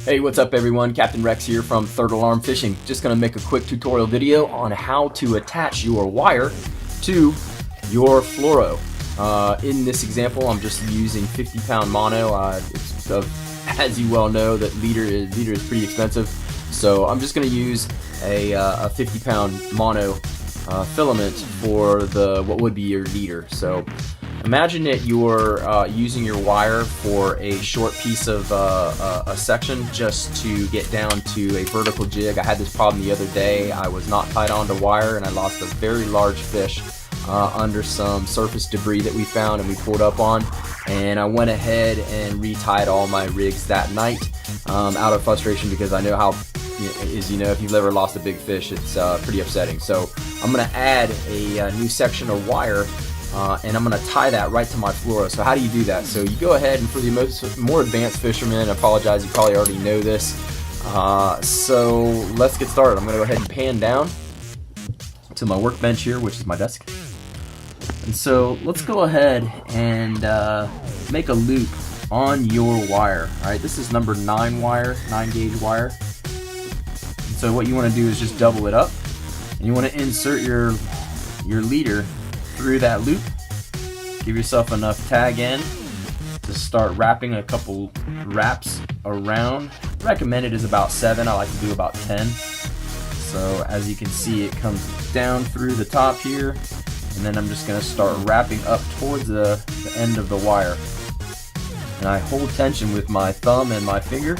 Hey, what's up everyone? Capt.Rex here from Third Alarm Fishing. Just going to make a quick tutorial video on how to attach your wire to your Flouro. In this example, I'm just using 50-pound mono. As you well know, that leader is pretty expensive, so I'm just going to use a 50-pound mono filament for what would be your leader. So imagine that you're using your wire for a short piece of a section just to get down to a vertical jig. I had this problem the other day. I was not tied onto wire and I lost a very large fish under some surface debris that we found and we pulled up on, and I went ahead and retied all my rigs that night out of frustration, because I know how if you've ever lost a big fish, it's pretty upsetting. So I'm going to add a new section of wire and I'm going to tie that right to my Flouro. So how do you do that? So you go ahead, and for the more advanced fishermen, I apologize, you probably already know this. So let's get started. I'm going to go ahead and pan down to my workbench here, which is my desk. And so let's go ahead and make a loop on your wire. Alright, this is number 9 wire, 9 gauge wire. And so what you want to do is just double it up, and you want to insert your leader through that loop. Give yourself enough tag end to start wrapping a couple wraps around. Recommended is about 7. I like to do about 10. So as you can see, it comes down through the top here, and then I'm just going to start wrapping up towards the end of the wire. And I hold tension with my thumb and my finger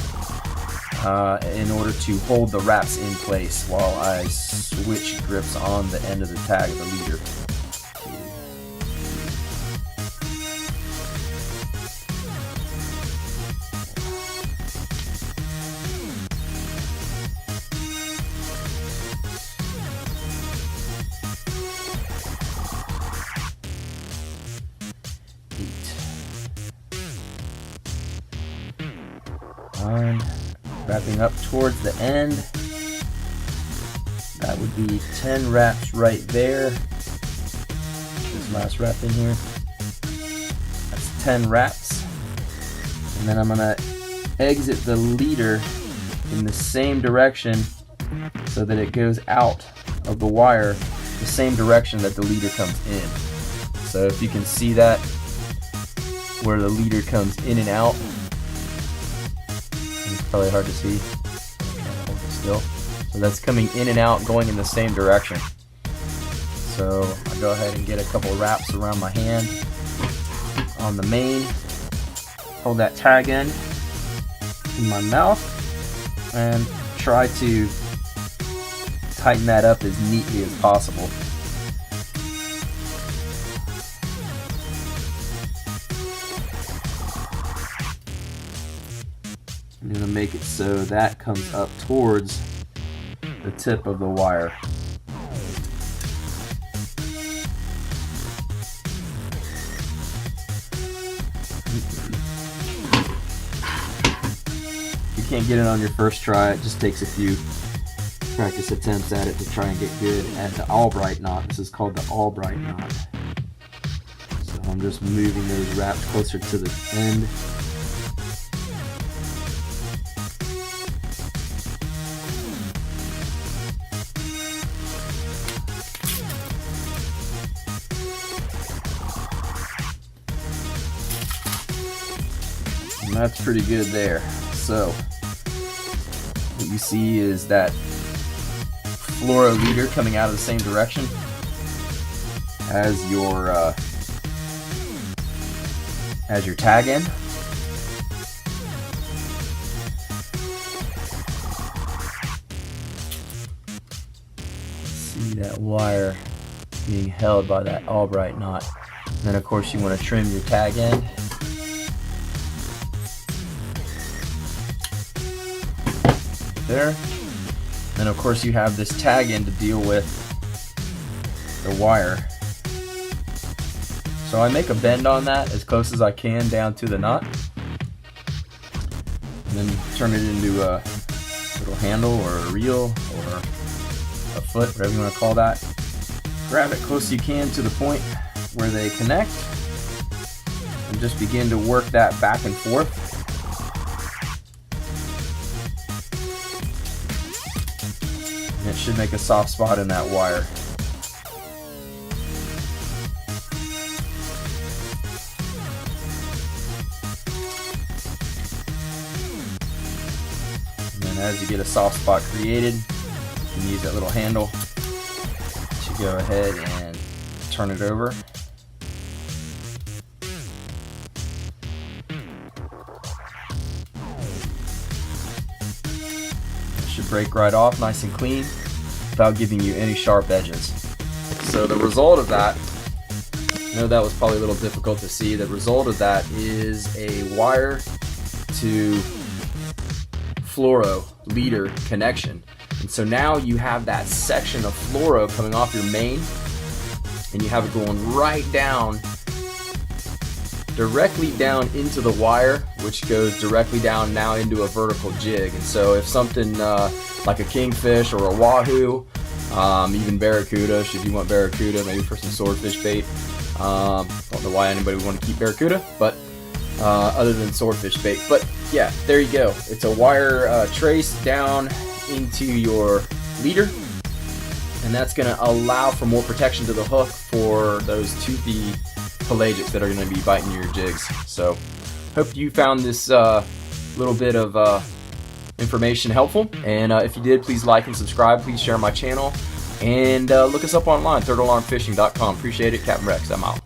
in order to hold the wraps in place while I switch grips on the end of the tag of the leader. Wrapping up towards the end. That would be 10 wraps right there. This last wrap in here. That's 10 wraps. And then I'm going to exit the leader in the same direction so that it goes out of the wire the same direction that the leader comes in. So if you can see that, where the leader comes in and out, probably hard to see. I'm trying to hold it still. So that's coming in and out, going in the same direction. So I go ahead and get a couple wraps around my hand on the main. Hold that tag end in my mouth and try to tighten that up as neatly as possible. I'm going to make it so that comes up towards the tip of the wire. If you can't get it on your first try, it just takes a few practice attempts at it to try and get good at the Albright knot. This is called the Albright knot. So I'm just moving those wraps closer to the end. And that's pretty good there. So what you see is that Flouro leader coming out of the same direction as your tag end. See that wire being held by that Albright knot. And then of course you want to trim your tag end. There. Then of course you have this tag end to deal with the wire. So I make a bend on that as close as I can down to the knot, and then turn it into a little handle or a reel or a foot, whatever you want to call that. Grab it close as you can to the point where they connect, and just begin to work that back and forth. It should make a soft spot in that wire. And then as you get a soft spot created, you can use that little handle to go ahead and turn it over. Should break right off nice and clean without giving you any sharp edges. So the result of that, I know that was probably a little difficult to see, the result of that is a wire to Flouro leader connection. And so now you have that section of Flouro coming off your main, and you have it going right down, directly down into the wire, which goes directly down now into a vertical jig. And so if something like a kingfish or a wahoo, even barracuda, should you want barracuda, maybe for some swordfish bait. Don't know why anybody would want to keep barracuda, but other than swordfish bait. But yeah, there you go. It's a wire trace down into your leader, and that's going to allow for more protection to the hook for those toothy pelagics that are going to be biting your jigs. So hope you found this little bit of information helpful, and if you did, please like and subscribe, please share my channel, and look us up online, thirdAlarmFishing.com. Appreciate it. Capt.Rex, I'm out.